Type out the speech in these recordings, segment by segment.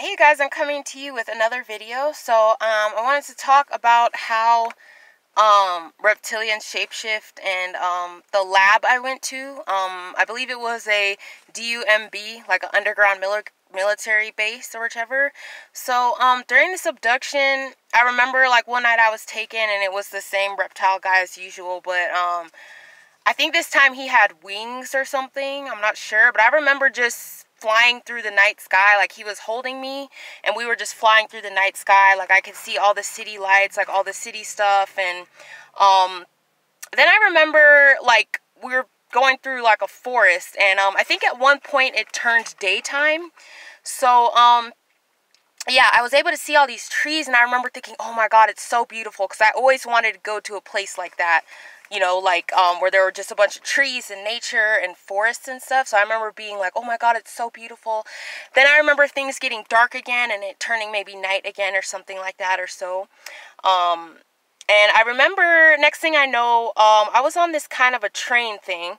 Hey guys, I'm coming to you with another video. I wanted to talk about how reptilians shapeshift and the lab I went to. I believe it was a D.U.M.B, like an underground military base or whichever. During this abduction, I remember like one night I was taken and it was the same reptile guy as usual, but I think this time he had wings or something. I'm not sure, but I remember just flying through the night sky. Like, he was holding me and we were just flying through the night sky. Like, I could see all the city lights, like all the city stuff. And then I remember like we were going through like a forest, and I think at one point it turned daytime. Yeah, I was able to see all these trees, and I remember thinking, oh my god, it's so beautiful, because I always wanted to go to a place like that, you know, like, where there were just a bunch of trees and nature and forests and stuff. So I remember being like, oh my god, it's so beautiful. Then I remember things getting dark again, and it turning maybe night again or something like that or so. And I remember, next thing I know, I was on this kind of a train thing.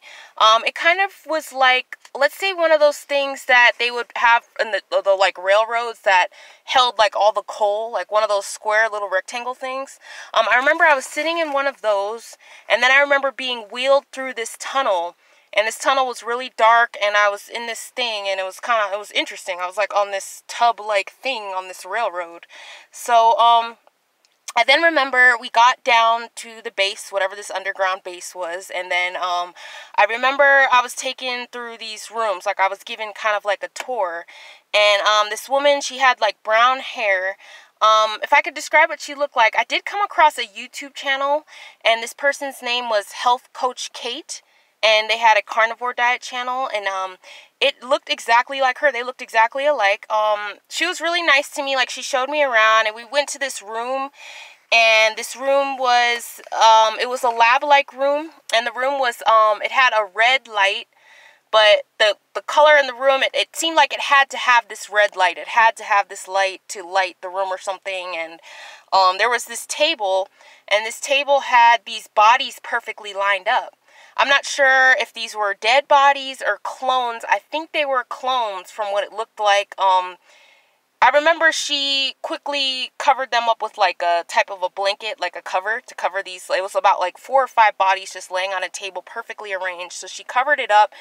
It kind of was like, let's say one of those things that they would have in the like railroads that held like all the coal, like one of those square little rectangle things. I remember I was sitting in one of those, and then I remember being wheeled through this tunnel. And this tunnel was really dark, and I was in this thing, and it was interesting. I was like on this tub-like thing on this railroad. I then remember we got down to the base, whatever this underground base was, and then I remember I was taken through these rooms, like I was given kind of like a tour, and this woman, she had like brown hair. If I could describe what she looked like, I did come across a YouTube channel, and this person's name was Health Coach Kate, and they had a carnivore diet channel, and it looked exactly like her. They looked exactly alike. She was really nice to me. Like, she showed me around, and we went to this room, and this room was, it was a lab-like room, and the room was, it had a red light, but the color in the room, it seemed like it had to have this red light. It had to have this light to light the room or something, and there was this table, and this table had these bodies perfectly lined up. I'm not sure if these were dead bodies or clones. I think they were clones from what it looked like. I remember she quickly covered them up with like a type of a blanket, like a cover to cover these. It was about like 4 or 5 bodies just laying on a table perfectly arranged. So she covered it up,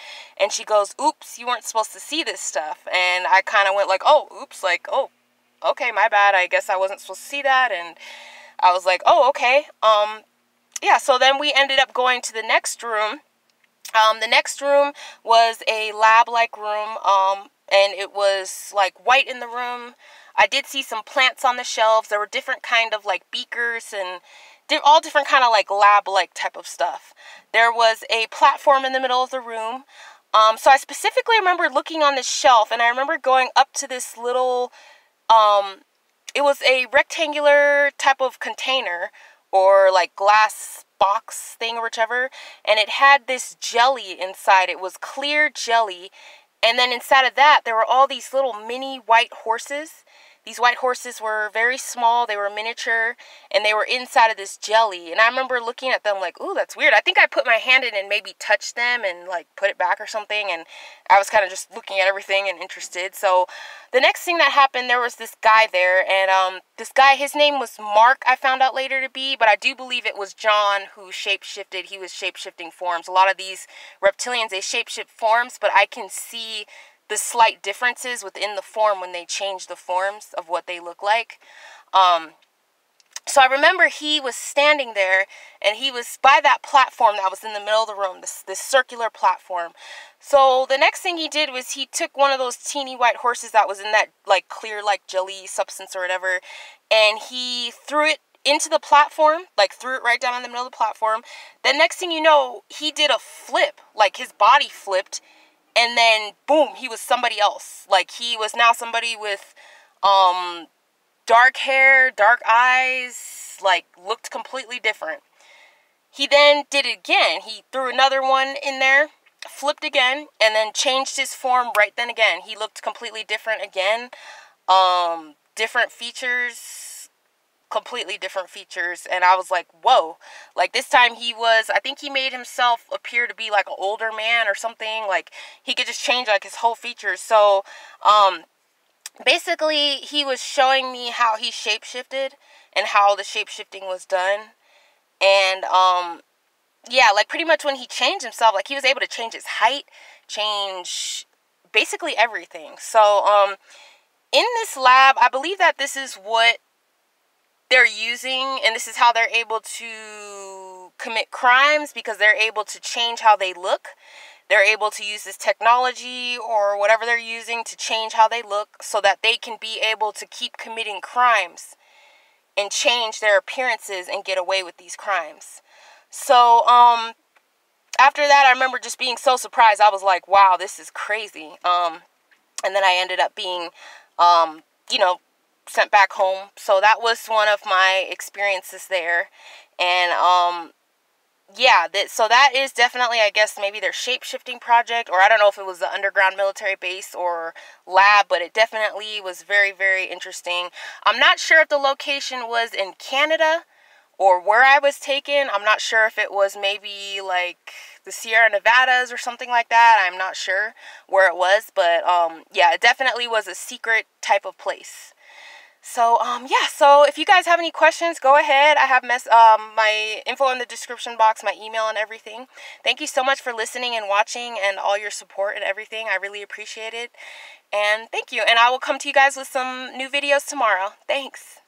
and she goes, oops, you weren't supposed to see this stuff. And I kind of went like, oh, oops, like, oh, okay, my bad. I guess I wasn't supposed to see that. And I was like, oh, okay. Yeah, so then we ended up going to the next room. The next room was a lab-like room, and it was like white in the room. I did see some plants on the shelves. There were different kind of like beakers and all different kind of like lab-like type of stuff. There was a platform in the middle of the room. So I specifically remember looking on this shelf, and I remember going up to this little, it was a rectangular type of container, or like glass box thing or whichever, and it had this jelly inside. It was clear jelly, and then inside of that there were all these little mini white horses. These white horses were very small, they were miniature, and they were inside of this jelly. And I remember looking at them like, ooh, that's weird. I think I put my hand in and maybe touched them and like put it back or something, and I was kind of just looking at everything and interested. So the next thing that happened, there was this guy there, and this guy, his name was Mark, I found out later to be, but I do believe it was John who shapeshifted. He was shapeshifting forms. A lot of these reptilians, they shapeshift forms, but I can see the slight differences within the form when they change the forms of what they look like. So I remember he was standing there, and he was by that platform that was in the middle of the room, this circular platform. So the next thing he did was he took one of those teeny white horses that was in that like clear like jelly substance or whatever, and he threw it into the platform, like threw it right down in the middle of the platform. The next thing you know, he did a flip, like his body flipped, and then boom, he was somebody else. Like, he was now somebody with dark hair, dark eyes, like looked completely different. He then did it again. He threw another one in there, flipped again, and then changed his form right then again. He looked completely different again. Different features, completely different features, and I was like, whoa. Like, this time I think he made himself appear to be like an older man or something. Like, he could just change like his whole features. So basically he was showing me how he shapeshifted and how the shapeshifting was done. And yeah, like pretty much when he changed himself, like he was able to change his height, change basically everything. So in this lab, I believe that this is what they're using, and this is how they're able to commit crimes, because they're able to change how they look. They're able to use this technology or whatever they're using to change how they look so that they can be able to keep committing crimes and change their appearances and get away with these crimes. So after that, I remember just being so surprised. I was like, wow, this is crazy. And then I ended up being you know, sent back home. So that was one of my experiences there. And yeah, so that is definitely, I guess, maybe their shape-shifting project, or I don't know if it was the underground military base or lab, but it definitely was very, very interesting. I'm not sure if the location was in Canada or where I was taken. I'm not sure if it was maybe like the Sierra Nevadas or something like that. I'm not sure where it was, but yeah, it definitely was a secret type of place. So, yeah, so if you guys have any questions, go ahead. I have my info in the description box, my email and everything. Thank you so much for listening and watching and all your support and everything. I really appreciate it. And thank you. And I will come to you guys with some new videos tomorrow. Thanks.